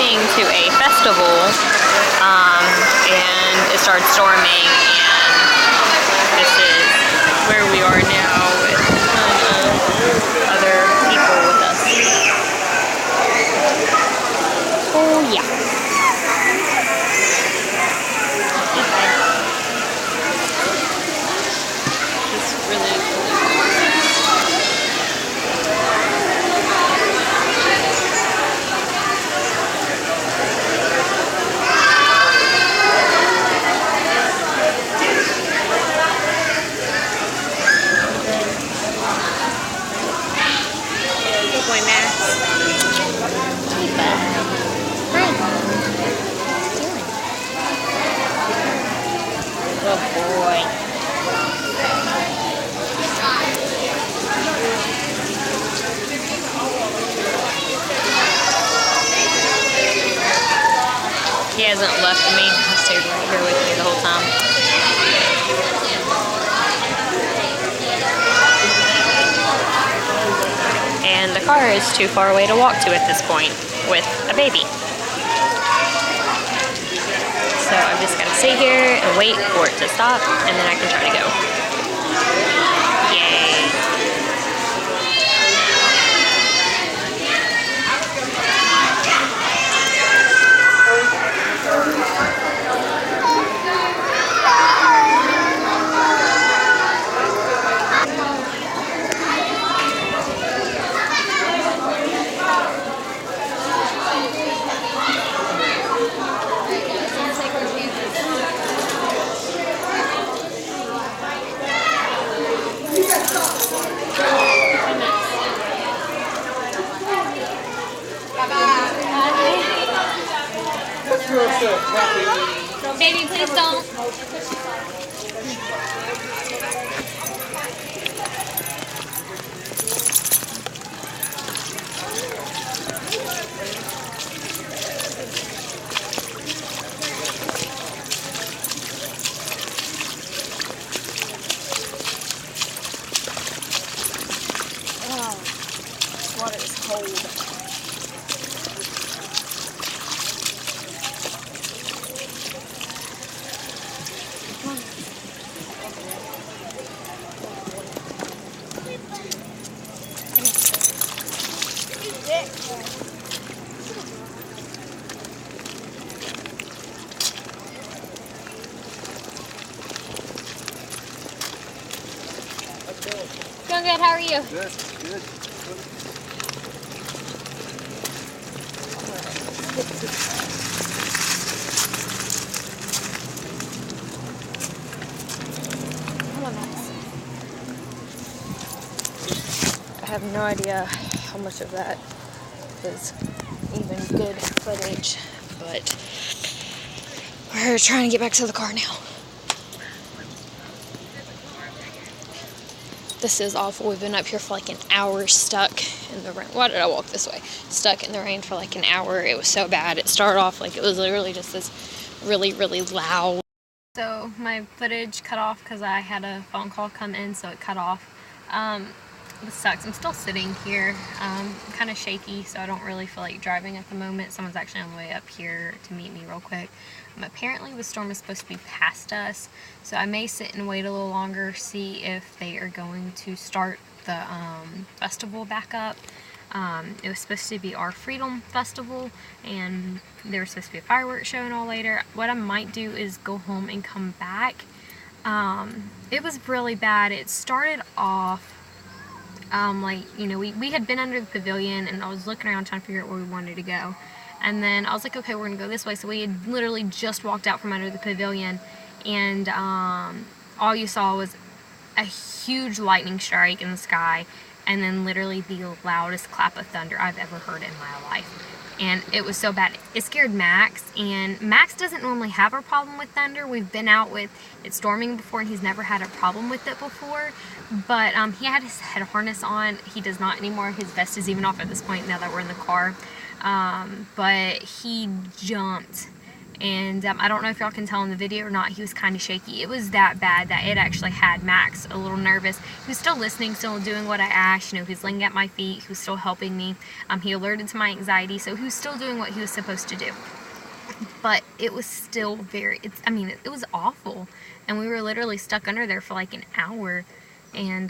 heading to a festival, and it started storming, and this is where we are now with a ton of other people with us. Oh yeah. It's really cool. Good boy, Max. Tifa. Hi. What you doing? Good boy. He hasn't left me. He stayed right here with me the whole time. And the car is too far away to walk to at this point with a baby. So I'm just gonna sit here and wait for it to stop, and then I can try to go. Yay. Baby, please don't. Oh, water is cold. Doing good, how are you? Good, good. I have no idea how much of that is even good footage, but we're trying to get back to the car now. This is awful. We've been up here for like an hour stuck in the rain. Why did I walk this way? Stuck in the rain for like an hour. It was so bad. It started off like it was literally just this really, really loud. So my footage cut off because I had a phone call come in, so it cut off. This sucks. I'm still sitting here. I'm kind of shaky, so I don't really feel like driving at the moment. Someone's actually on the way up here to meet me real quick. Apparently the storm is supposed to be past us, so I may sit and wait a little longer, see if they are going to start the festival back up. It was supposed to be our Freedom Festival, and there was supposed to be a fireworks show and all later. What I might do is go home and come back. It was really bad. It started off like, you know, we had been under the pavilion, and I was looking around trying to figure out where we wanted to go. And then I was like, okay, we're gonna go this way. So we had literally just walked out from under the pavilion, and all you saw was a huge lightning strike in the sky, and then literally the loudest clap of thunder I've ever heard in my life. And it was so bad. It scared Max, and Max doesn't normally have a problem with thunder. We've been out with it storming before, and he's never had a problem with it before. But he had his head harness on. He does not anymore. His vest is even off at this point now that we're in the car. But he jumped And I don't know if y'all can tell in the video or not, he was kind of shaky. It was that bad that it actually had Max a little nervous. He was still listening, still doing what I asked. You know, he was laying at my feet. He was still helping me. He alerted to my anxiety, so he was still doing what he was supposed to do. But it was still it was awful. And we were literally stuck under there for like an hour. And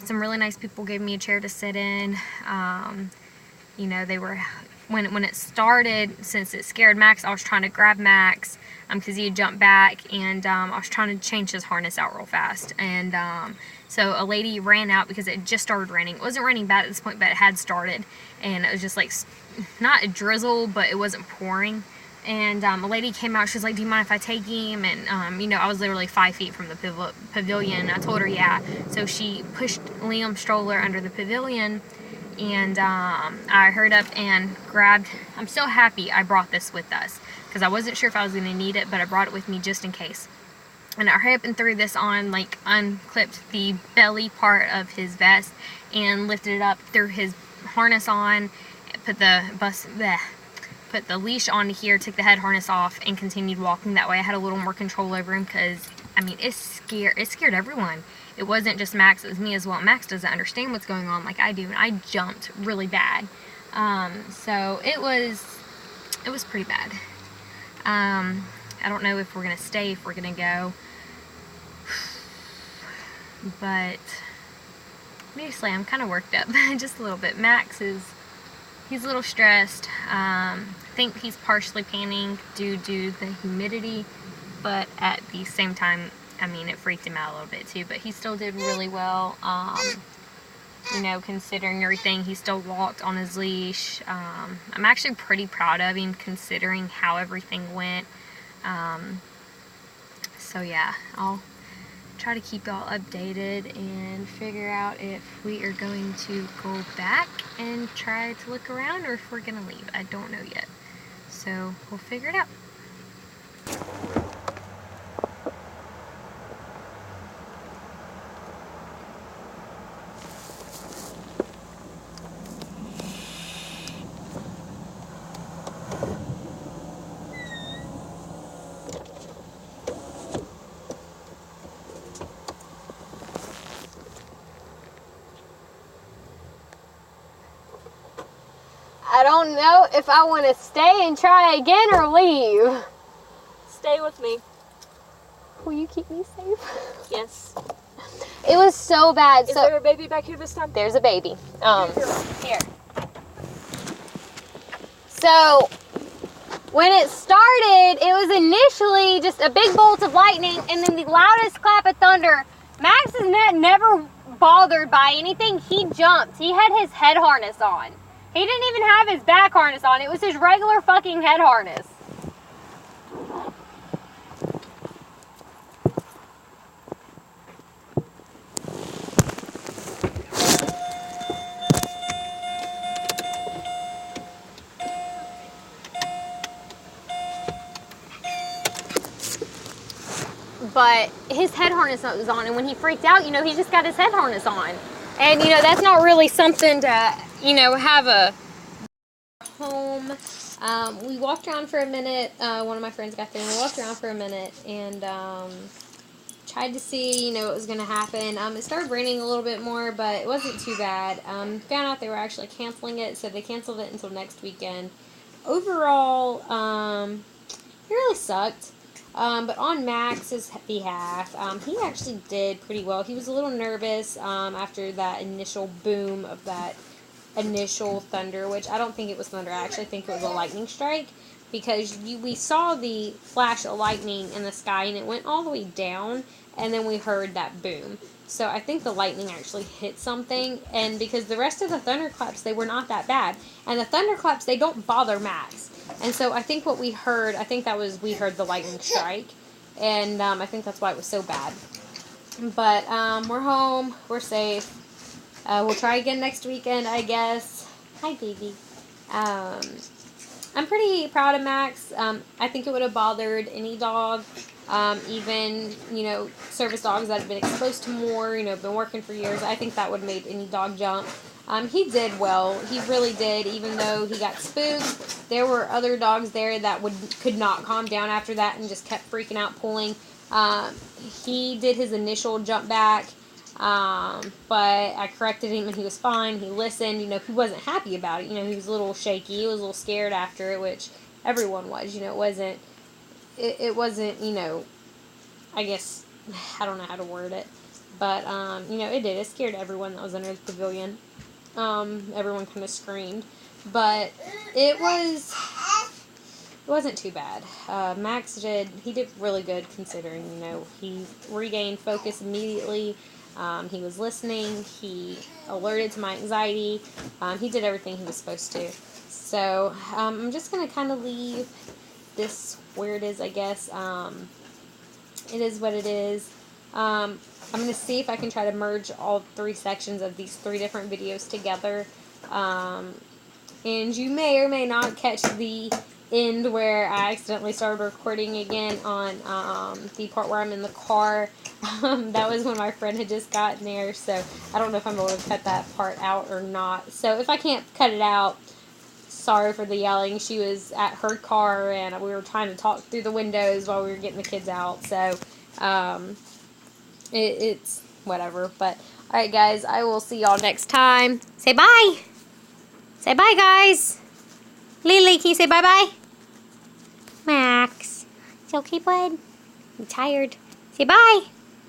some really nice people gave me a chair to sit in. You know, they were... When it started, since it scared Max, I was trying to grab Max because he had jumped back, and I was trying to change his harness out real fast. And so a lady ran out because it just started raining. It wasn't raining bad at this point, but it had started, and it was just like not a drizzle, but it wasn't pouring. And a lady came out. She was like, "Do you mind if I take him?" And you know, I was literally 5 feet from the pavilion. I told her yeah. So she pushed Liam's stroller under the pavilion. And I hurried up and grabbed... I'm so happy I brought this with us because I wasn't sure if I was going to need it, but I brought it with me just in case. And I hurried up and threw this on, like unclipped the belly part of his vest and lifted it up, threw his harness on, put the leash on here, took the head harness off, and continued walking. That way I had a little more control over him because, I mean, it scared everyone. It wasn't just Max, it was me as well. Max doesn't understand what's going on like I do, and I jumped really bad. So it was pretty bad. I don't know if we're going to stay, if we're going to go. But seriously, I'm kind of worked up just a little bit. He's a little stressed. I think he's partially panicking due to the humidity, but at the same time, I mean, it freaked him out a little bit too, but he still did really well. You know, considering everything, he still walked on his leash. I'm actually pretty proud of him considering how everything went. So yeah, I'll try to keep y'all updated and figure out if we are going to go back and try to look around or if we're gonna leave. I don't know yet. So we'll figure it out. I don't know if I want to stay and try again or leave. Stay with me. Will you keep me safe? Yes. It was so bad. Is there a baby back here this time? There's a baby. Here. So when it started, it was initially just a big bolt of lightning and then the loudest clap of thunder. Max is never bothered by anything. He jumped. He had his head harness on. He didn't even have his back harness on. It was his regular fucking head harness. But his head harness was on, and when he freaked out, you know, he just got his head harness on. And, you know, that's not really something to, you know, have a home. We walked around for a minute. One of my friends got there, and we walked around for a minute and tried to see, you know, what was going to happen. It started raining a little bit more, but it wasn't too bad. Found out they were actually canceling it, so they canceled it until next weekend. Overall, it really sucked. But on Max's behalf, he actually did pretty well. He was a little nervous after that initial boom of that initial thunder, which I don't think it was thunder. I actually think it was a lightning strike because we saw the flash of lightning in the sky and it went all the way down, and then we heard that boom. So I think the lightning actually hit something, and because the rest of the thunderclaps, they were not that bad. And the thunderclaps, they don't bother Max. And so I think what we heard, we heard the lightning strike, and I think that's why it was so bad. But we're home, we're safe. We'll try again next weekend, I guess. Hi, baby. I'm pretty proud of Max. I think it would have bothered any dog, even, you know, service dogs that have been exposed to more, you know, been working for years. I think that would have made any dog jump. He did well. He really did. Even though he got spooked, there were other dogs there that could not calm down after that and just kept freaking out, pulling. He did his initial jump back, but I corrected him and he was fine. He listened. You know, he wasn't happy about it. You know, he was a little shaky. He was a little scared after it, which everyone was. You know, it wasn't, you know, I guess, I don't know how to word it. But, you know, it did. It scared everyone that was under the pavilion. Everyone kind of screamed. But it wasn't too bad. Max did really good considering, you know, he regained focus immediately. He was listening. He alerted to my anxiety. He did everything he was supposed to. So, I'm just going to kind of leave this where it is, I guess. It is what it is. I'm going to see if I can try to merge all 3 sections of these 3 different videos together. And you may or may not catch the end where I accidentally started recording again on the part where I'm in the car. That was when my friend had just gotten there, so I don't know if I'm able to cut that part out or not. So if I can't cut it out, sorry for the yelling. She was at her car and we were trying to talk through the windows while we were getting the kids out. So it's whatever. But alright guys, I will see y'all next time. Say bye. Say bye guys. Lily, can you say bye bye? Max. It's okay, bud. I'm tired. Say bye.